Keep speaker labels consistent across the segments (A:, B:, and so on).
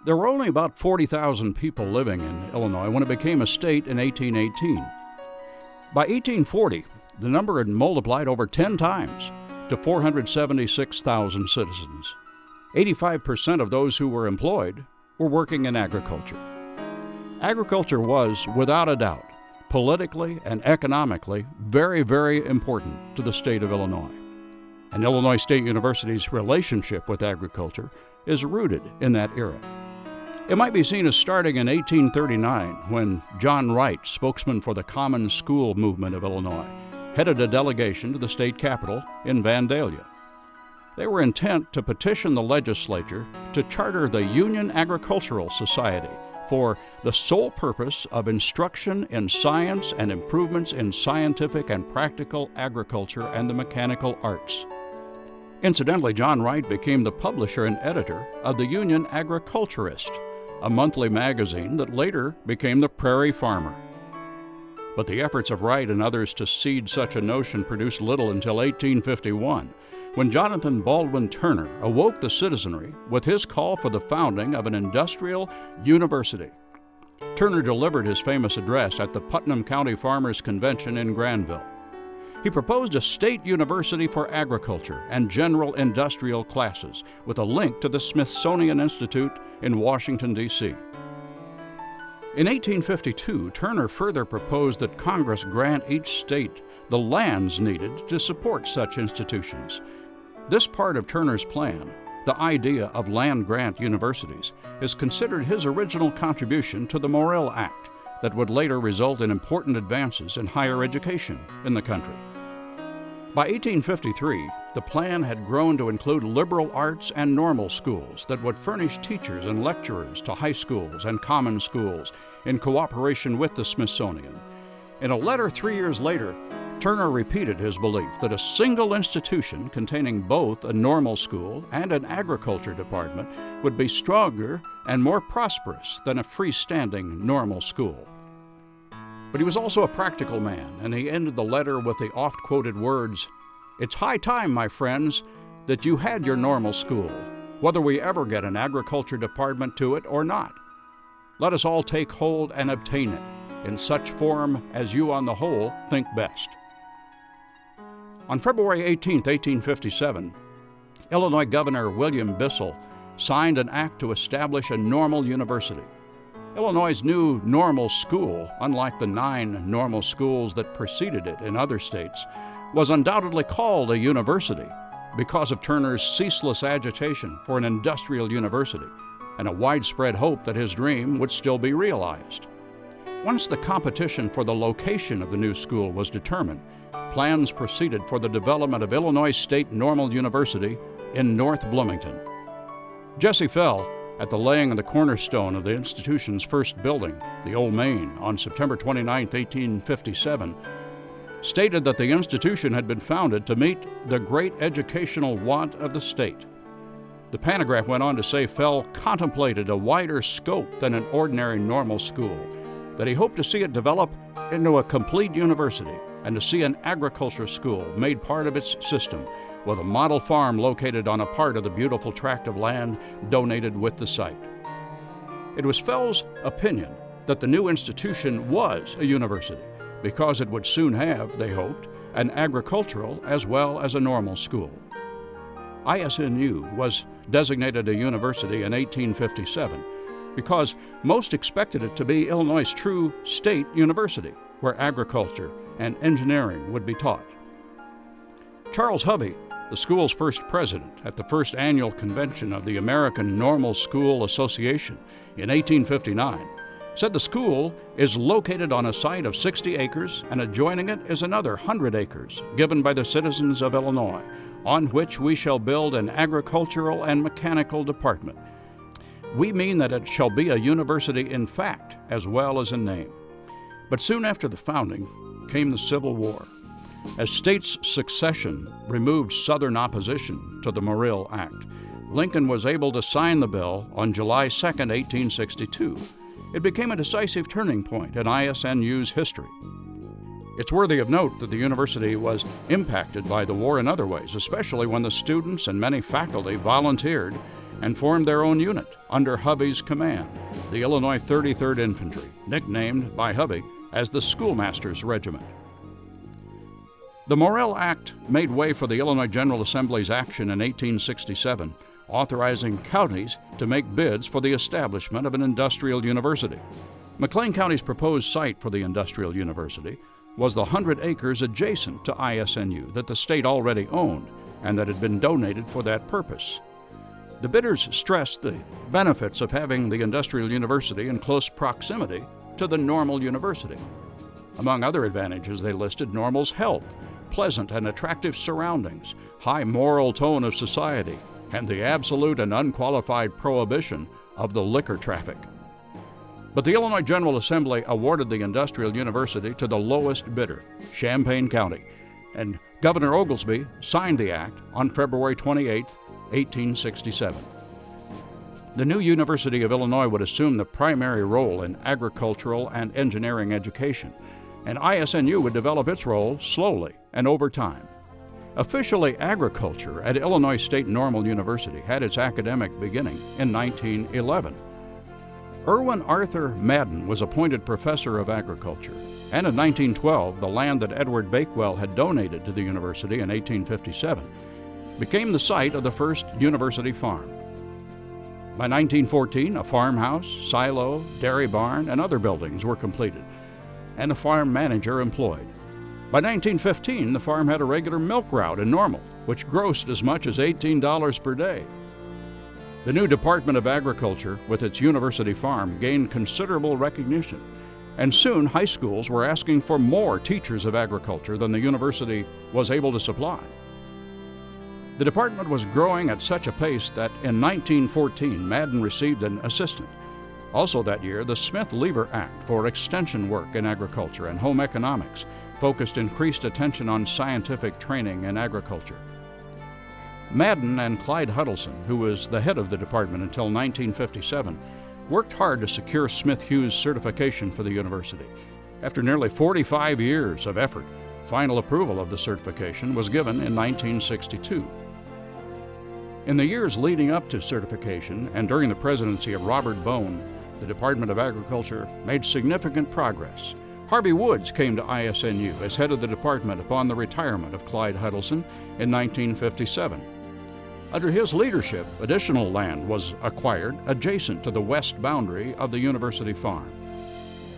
A: There were only about 40,000 people living in Illinois when it became a state in 1818. By 1840, the number had multiplied over 10 times to 476,000 citizens. 85% of those who were employed were working in agriculture. Agriculture was, without a doubt, politically and economically very, very important to the state of Illinois. And Illinois State University's relationship with agriculture is rooted in that era. It might be seen as starting in 1839 when John Wright, spokesman for the Common School movement of Illinois, headed a delegation to the state capitol in Vandalia. They were intent to petition the legislature to charter the Union Agricultural Society for the sole purpose of instruction in science and improvements in scientific and practical agriculture and the mechanical arts. Incidentally, John Wright became the publisher and editor of the Union Agriculturist, a monthly magazine that later became the Prairie Farmer. But the efforts of Wright and others to seed such a notion produced little until 1851, when Jonathan Baldwin Turner awoke the citizenry with his call for the founding of an industrial university. Turner delivered his famous address at the Putnam County Farmers Convention in Granville. He proposed a state university for agriculture and general industrial classes with a link to the Smithsonian Institute in Washington, D.C. In 1852, Turner further proposed that Congress grant each state the lands needed to support such institutions. This part of Turner's plan, the idea of land-grant universities, is considered his original contribution to the Morrill Act that would later result in important advances in higher education in the country. By 1853, the plan had grown to include liberal arts and normal schools that would furnish teachers and lecturers to high schools and common schools in cooperation with the Smithsonian. In a letter 3 years later, Turner repeated his belief that a single institution containing both a normal school and an agriculture department would be stronger and more prosperous than a freestanding normal school. But he was also a practical man, and he ended the letter with the oft-quoted words, "It's high time, my friends, that you had your normal school, whether we ever get an agriculture department to it or not. Let us all take hold and obtain it in such form as you on the whole think best." On February 18, 1857, Illinois Governor William Bissell signed an act to establish a normal university. Illinois' new normal school, unlike the 9 normal schools that preceded it in other states, was undoubtedly called a university because of Turner's ceaseless agitation for an industrial university and a widespread hope that his dream would still be realized. Once the competition for the location of the new school was determined, plans proceeded for the development of Illinois State Normal University in North Bloomington. Jesse Fell, at the laying of the cornerstone of the institution's first building, the Old Main, on September 29, 1857, stated that the institution had been founded to meet the great educational want of the state. The pantograph went on to say Fell contemplated a wider scope than an ordinary normal school, that he hoped to see it develop into a complete university and to see an agriculture school made part of its system, with a model farm located on a part of the beautiful tract of land donated with the site. It was Fell's opinion that the new institution was a university because it would soon have, they hoped, an agricultural as well as a normal school. ISNU was designated a university in 1857 because most expected it to be Illinois' true state university, where agriculture and engineering would be taught. Charles Hovey, the school's first president at the first annual convention of the American Normal School Association in 1859, said the school is located on a site of 60 acres and adjoining it is another 100 acres given by the citizens of Illinois, on which we shall build an agricultural and mechanical department. We mean that it shall be a university in fact as well as in name. But soon after the founding came the Civil War. As states' secession removed Southern opposition to the Morrill Act, Lincoln was able to sign the bill on July 2, 1862. It became a decisive turning point in ISNU's history. It's worthy of note that the university was impacted by the war in other ways, especially when the students and many faculty volunteered and formed their own unit under Hovey's command, the Illinois 33rd Infantry, nicknamed by Hovey as the Schoolmaster's Regiment. The Morrill Act made way for the Illinois General Assembly's action in 1867, authorizing counties to make bids for the establishment of an industrial university. McLean County's proposed site for the industrial university was the 100 acres adjacent to ISNU that the state already owned and that had been donated for that purpose. The bidders stressed the benefits of having the industrial university in close proximity to the Normal University. Among other advantages, they listed Normal's health, pleasant and attractive surroundings, high moral tone of society, and the absolute and unqualified prohibition of the liquor traffic. But the Illinois General Assembly awarded the industrial university to the lowest bidder, Champaign County, and Governor Oglesby signed the act on February 28, 1867. The new University of Illinois would assume the primary role in agricultural and engineering education, and ISNU would develop its role slowly and over time. Officially, agriculture at Illinois State Normal University had its academic beginning in 1911. Irwin Arthur Madden was appointed professor of agriculture, and in 1912, the land that Edward Bakewell had donated to the university in 1857 became the site of the first university farm. By 1914, a farmhouse, silo, dairy barn, and other buildings were completed, and a farm manager employed. By 1915, the farm had a regular milk route in Normal, which grossed as much as $18 per day. The new Department of Agriculture, with its university farm, gained considerable recognition, and soon high schools were asking for more teachers of agriculture than the university was able to supply. The department was growing at such a pace that in 1914, Madden received an assistant. Also that year, the Smith-Lever Act for extension work in agriculture and home economics focused increased attention on scientific training in agriculture. Madden and Clyde Huddleston, who was the head of the department until 1957, worked hard to secure Smith-Hughes certification for the university. After nearly 45 years of effort, final approval of the certification was given in 1962. In the years leading up to certification and during the presidency of Robert Bone, the Department of Agriculture made significant progress. Harvey Woods came to ISNU as head of the department upon the retirement of Clyde Huddleston in 1957. Under his leadership, additional land was acquired adjacent to the west boundary of the university farm.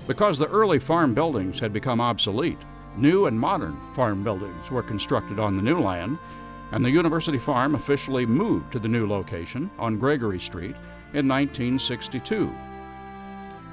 A: Because the early farm buildings had become obsolete, new and modern farm buildings were constructed on the new land, and the university farm officially moved to the new location on Gregory Street in 1962.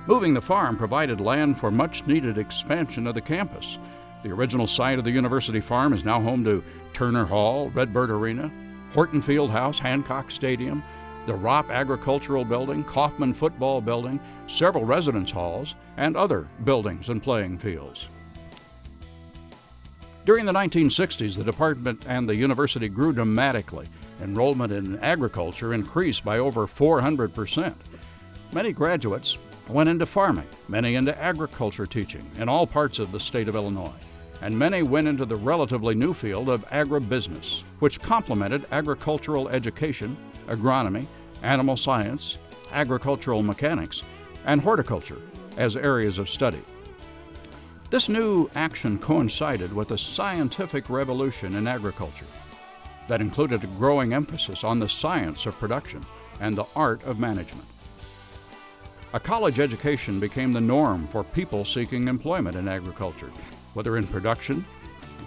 A: Moving the farm provided land for much-needed expansion of the campus. The original site of the university farm is now home to Turner Hall, Redbird Arena, Horton Fieldhouse, Hancock Stadium, the Ropp Agricultural Building, Kaufman Football Building, several residence halls, and other buildings and playing fields. During the 1960s, the department and the university grew dramatically. Enrollment in agriculture increased by over 400%. Many graduates went into farming, many into agriculture teaching in all parts of the state of Illinois, and many went into the relatively new field of agribusiness, which complemented agricultural education, agronomy, animal science, agricultural mechanics, and horticulture as areas of study. This new action coincided with a scientific revolution in agriculture that included a growing emphasis on the science of production and the art of management. A college education became the norm for people seeking employment in agriculture, whether in production,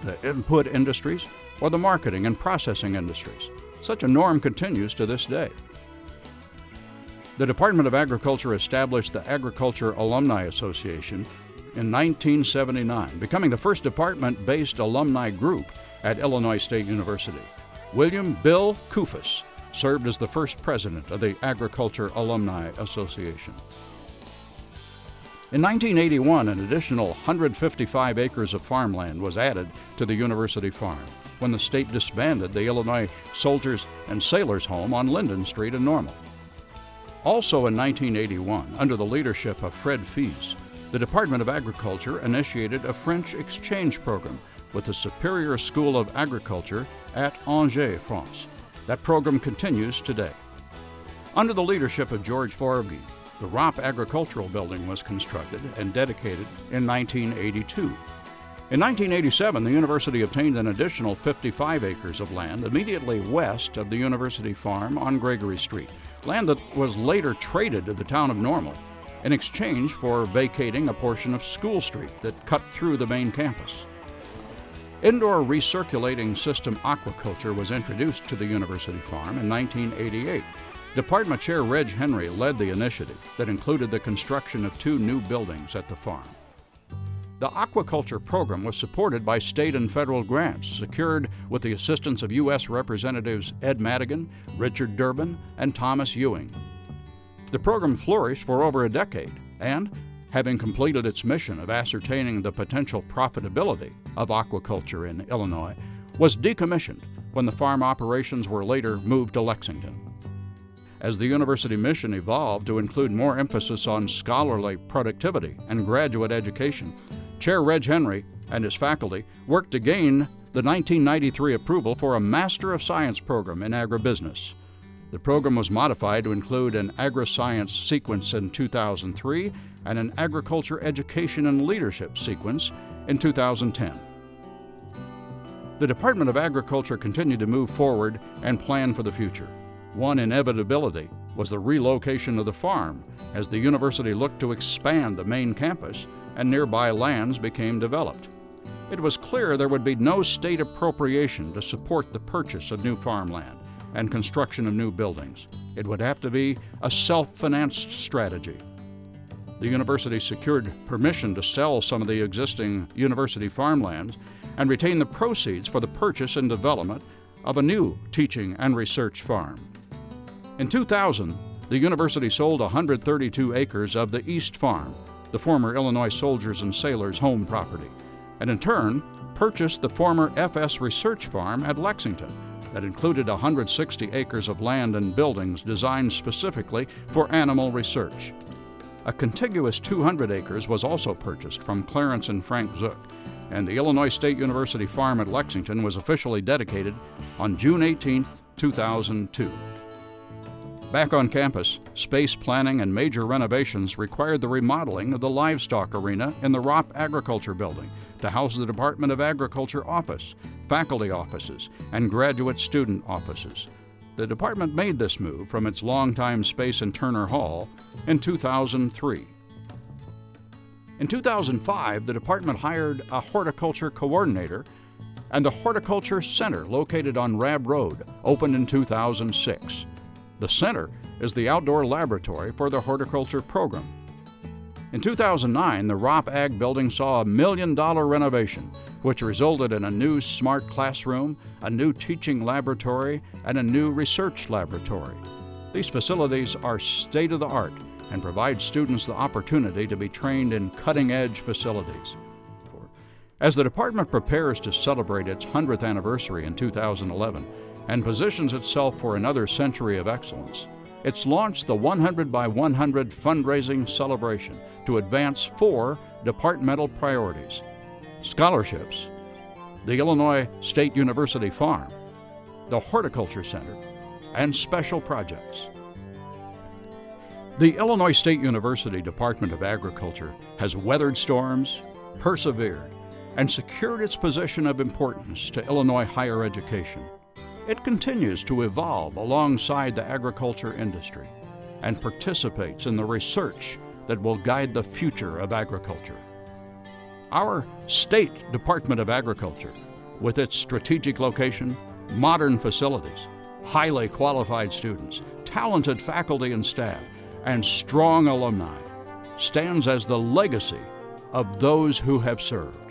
A: the input industries, or the marketing and processing industries. Such a norm continues to this day. The Department of Agriculture established the Agriculture Alumni Association in 1979, becoming the first department-based alumni group at Illinois State University. William Bill Kufus served as the first president of the Agriculture Alumni Association. In 1981, an additional 155 acres of farmland was added to the university farm when the state disbanded the Illinois Soldiers and Sailors Home on Linden Street in Normal. Also in 1981, under the leadership of Fred Fees, the Department of Agriculture initiated a French exchange program with the Superior School of Agriculture at Angers, France. That program continues today. Under the leadership of George Forgy, the Ropp Agricultural Building was constructed and dedicated in 1982. In 1987, the university obtained an additional 55 acres of land immediately west of the university farm on Gregory Street, land that was later traded to the town of Normal in exchange for vacating a portion of School Street that cut through the main campus. Indoor recirculating system aquaculture was introduced to the university farm in 1988. Department Chair Reg Henry led the initiative that included the construction of 2 new buildings at the farm. The aquaculture program was supported by state and federal grants secured with the assistance of U.S. Representatives Ed Madigan, Richard Durbin, and Thomas Ewing. The program flourished for over a decade and, having completed its mission of ascertaining the potential profitability of aquaculture in Illinois, was decommissioned when the farm operations were later moved to Lexington. As the university mission evolved to include more emphasis on scholarly productivity and graduate education, Chair Reg Henry and his faculty worked to gain the 1993 approval for a Master of Science program in agribusiness. The program was modified to include an agri-science sequence in 2003 and an agriculture education and leadership sequence in 2010. The Department of Agriculture continued to move forward and plan for the future. One inevitability was the relocation of the farm as the university looked to expand the main campus and nearby lands became developed. It was clear there would be no state appropriation to support the purchase of new farmland and construction of new buildings. It would have to be a self-financed strategy. The university secured permission to sell some of the existing university farmlands and retain the proceeds for the purchase and development of a new teaching and research farm. In 2000, the university sold 132 acres of the East Farm, the former Illinois Soldiers and Sailors home property, and in turn purchased the former FS Research Farm at Lexington that included 160 acres of land and buildings designed specifically for animal research. A contiguous 200 acres was also purchased from Clarence and Frank Zook, and the Illinois State University Farm at Lexington was officially dedicated on June 18, 2002. Back on campus, space planning and major renovations required the remodeling of the livestock arena in the Ropp Agriculture Building to house the Department of Agriculture office, faculty offices, and graduate student offices. The department made this move from its longtime space in Turner Hall in 2003. In 2005, the department hired a horticulture coordinator, and the Horticulture Center, located on Rab Road, opened in 2006. The center is the outdoor laboratory for the horticulture program. In 2009, the Ropp Ag building saw a $1 million renovation, which resulted in a new smart classroom, a new teaching laboratory, and a new research laboratory. These facilities are state-of-the-art and provide students the opportunity to be trained in cutting-edge facilities. As the department prepares to celebrate its 100th anniversary in 2011 and positions itself for another century of excellence, it's launched the 100 by 100 fundraising celebration to advance 4 departmental priorities: scholarships, the Illinois State University Farm, the Horticulture Center, and special projects. The Illinois State University Department of Agriculture has weathered storms, persevered, and secured its position of importance to Illinois higher education. It continues to evolve alongside the agriculture industry and participates in the research that will guide the future of agriculture. Our State Department of Agriculture, with its strategic location, modern facilities, highly qualified students, talented faculty and staff, and strong alumni, stands as the legacy of those who have served.